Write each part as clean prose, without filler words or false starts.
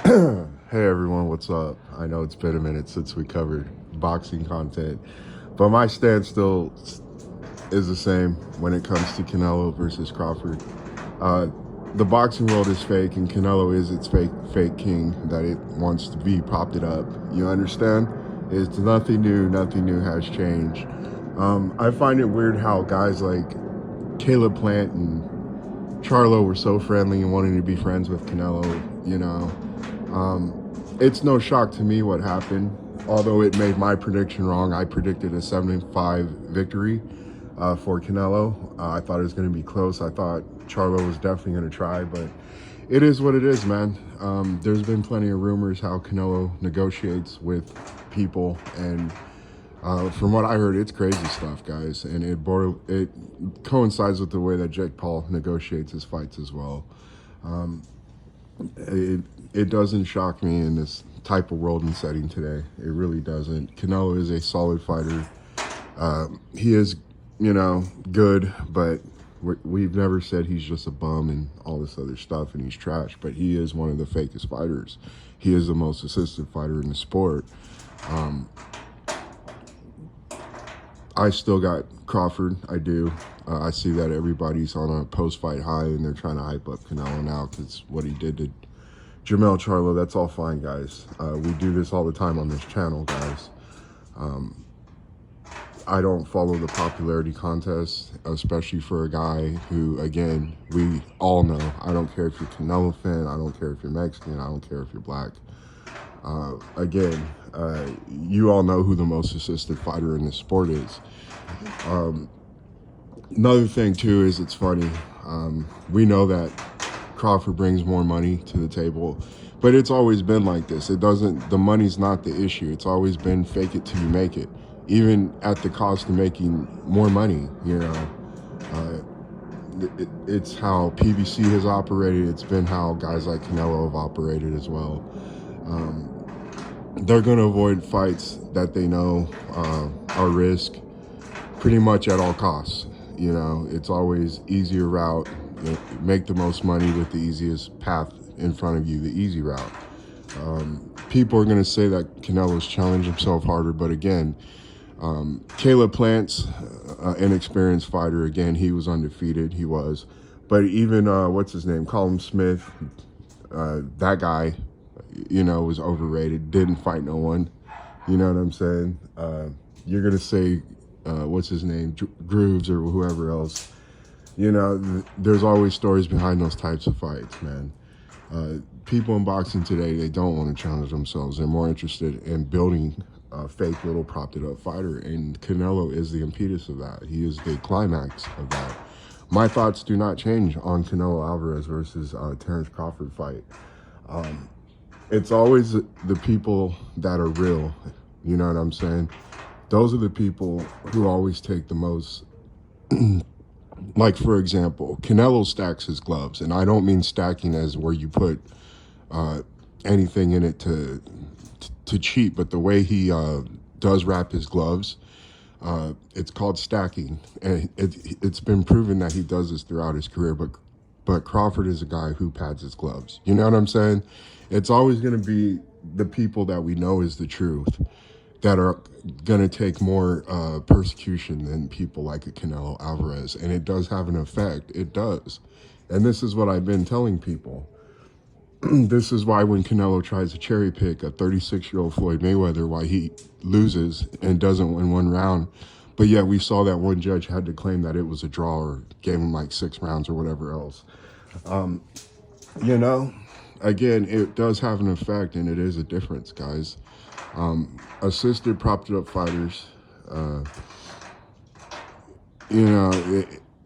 Hey everyone, what's up? I know it's been a minute since we covered boxing content, but my stance still is the same when it comes to Canelo versus Crawford. Uh, the boxing world is fake, and Canelo is its fake king that it wants to be propped it up. You understand? It's nothing new. Nothing new has changed. I find it weird how guys like Caleb Plant and Charlo were so friendly and wanting to be friends with Canelo. You know, it's no shock to me what happened. Although it made my prediction wrong, I predicted a 7-5 victory for Canelo. I thought it was going to be close. I thought Charlo was definitely going to try, but it is what it is, man. There's been plenty of rumors how Canelo negotiates with people, and from what I heard, it's crazy stuff, guys. And it coincides with the way that Jake Paul negotiates his fights as well. It doesn't shock me in this type of world and setting today. It really doesn't. Canelo is a solid fighter. He is, good, but we've never said he's just a bum and all this other stuff and he's trash. But he is one of the fakest fighters. He is the most assisted fighter in the sport. I still got Crawford. I do. I see that everybody's on a post-fight high and they're trying to hype up Canelo now because what he did to Jamel Charlo. That's all fine, guys. We do this all the time on this channel, guys. I don't follow the popularity contest, especially for a guy who, again, we all know. I don't care if you're Canelo fan. I don't care if you're Mexican. I don't care if you're black. You all know who the most assisted fighter in the sport is. Another thing, too, is it's funny. We know that Crawford brings more money to the table, but it's always been like this. The money's not the issue. It's always been fake it till you make it, even at the cost of making more money, It's how PBC has operated. It's been how guys like Canelo have operated as well. They're going to avoid fights that they know are risk pretty much at all costs. It's always easier route. Make the most money with the easiest path in front of you, the easy route. People are going to say that Canelo's challenged himself harder, but again, Caleb Plant's an experienced fighter. Again, he was undefeated. He was. But even, what's his name? Colin Smith, that guy, was overrated. Didn't fight no one. You know what I'm saying? You're going to say, what's his name? Grooves or whoever else. There's always stories behind those types of fights, man. People in boxing today, they don't want to challenge themselves. They're more interested in building a fake little propped it up fighter. And Canelo is the impetus of that. He is the climax of that. My thoughts do not change on Canelo Alvarez versus Terrence Crawford fight. It's always the people that are real. You know what I'm saying? Those are the people who always take the most. Like, for example, Canelo stacks his gloves. And I don't mean stacking as where you put anything in it to cheat, but the way he does wrap his gloves, it's called stacking. And it's been proven that he does this throughout his career, but Crawford is a guy who pads his gloves. You know what I'm saying? It's always going to be the people that we know is the truth that are going to take more persecution than people like a Canelo Alvarez. And it does have an effect. It does. And this is what I've been telling people. This is why when Canelo tries to cherry pick a 36-year-old Floyd Mayweather, why he loses and doesn't win one round. But yet we saw that one judge had to claim that it was a draw or gave him like 6 rounds or whatever else. Again, it does have an effect, and it is a difference, guys. Assisted, propped up fighters,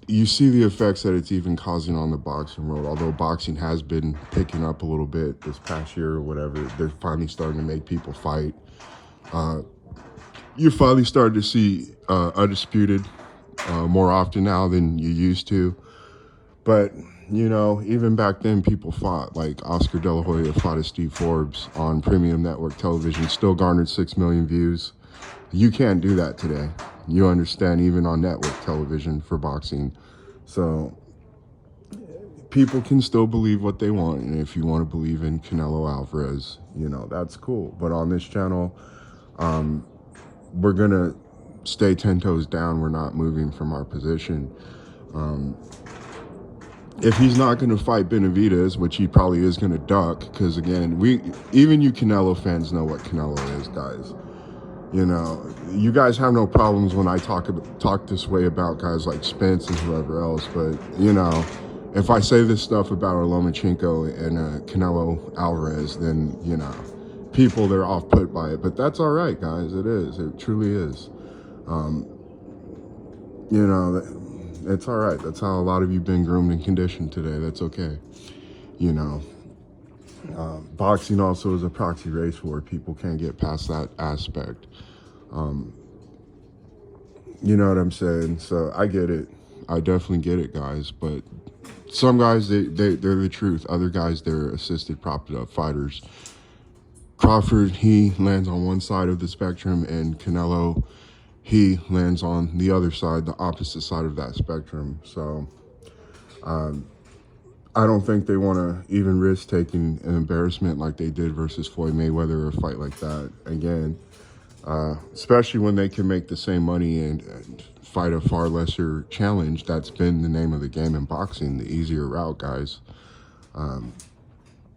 you see the effects that it's even causing on the boxing world. Although boxing has been picking up a little bit this past year or whatever, they're finally starting to make people fight. You're finally starting to see Undisputed more often now than you used to. But, even back then people fought. Like Oscar De La Hoya fought as Steve Forbes on premium network television, still garnered 6 million views. You can't do that today. You understand, even on network television for boxing. So people can still believe what they want, and if you want to believe in Canelo Alvarez, you know, that's cool. But on this channel, we're gonna stay 10 toes down. We're not moving from our position. If he's not going to fight Benavidez, which he probably is going to duck, because again, even you Canelo fans know what Canelo is, guys. You know, you guys have no problems when I talk this way about guys like Spence and whoever else, but you know, if I say this stuff about Lomachenko and Canelo Alvarez, then you know, people, they're off put by it. But that's all right, guys. It is. It truly is. You know, it's all right. That's how a lot of you been groomed and conditioned today. That's okay. You know, boxing also is a proxy race where people can't get past that aspect. You know what I'm saying? So I get it. I definitely get it, guys. But some guys, they're the truth. Other guys, they're assisted, propped up fighters. Crawford, he lands on one side of the spectrum, and Canelo, he lands on the other side, the opposite side of that spectrum. So I don't think they want to even risk taking an embarrassment like they did versus Floyd Mayweather, or a fight like that again, especially when they can make the same money and fight a far lesser challenge. That's been the name of the game in boxing, the easier route, guys.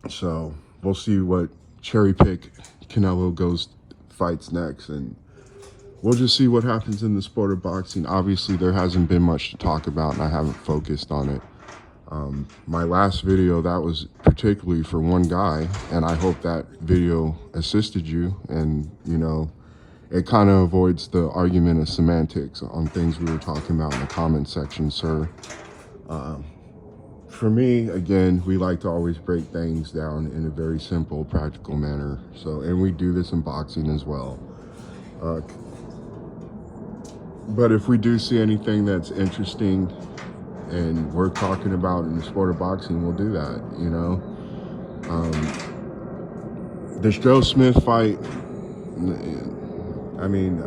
So we'll see what cherry pick Canelo fights next, and we'll just see what happens in the sport of boxing. Obviously, there hasn't been much to talk about, and I haven't focused on it. My last video, that was particularly for one guy, and I hope that video assisted you, and you know, it kind of avoids the argument of semantics on things we were talking about in the comment section, sir. For me, again, we like to always break things down in a very simple, practical manner. So, and we do this in boxing as well. But if we do see anything that's interesting and worth talking about in the sport of boxing, we'll do that, you know. The Joe Smith fight, I mean,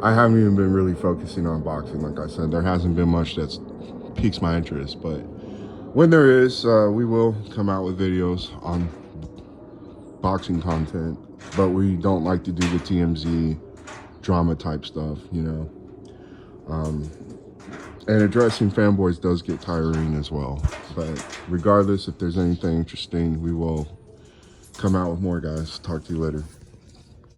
I haven't even been really focusing on boxing. Like I said, there hasn't been much that's piques my interest, but when there is, we will come out with videos on boxing content, but we don't like to do the TMZ drama type stuff, you know. And addressing fanboys does get tiring as well, but regardless, if there's anything interesting, we will come out with more, guys. Talk to you later.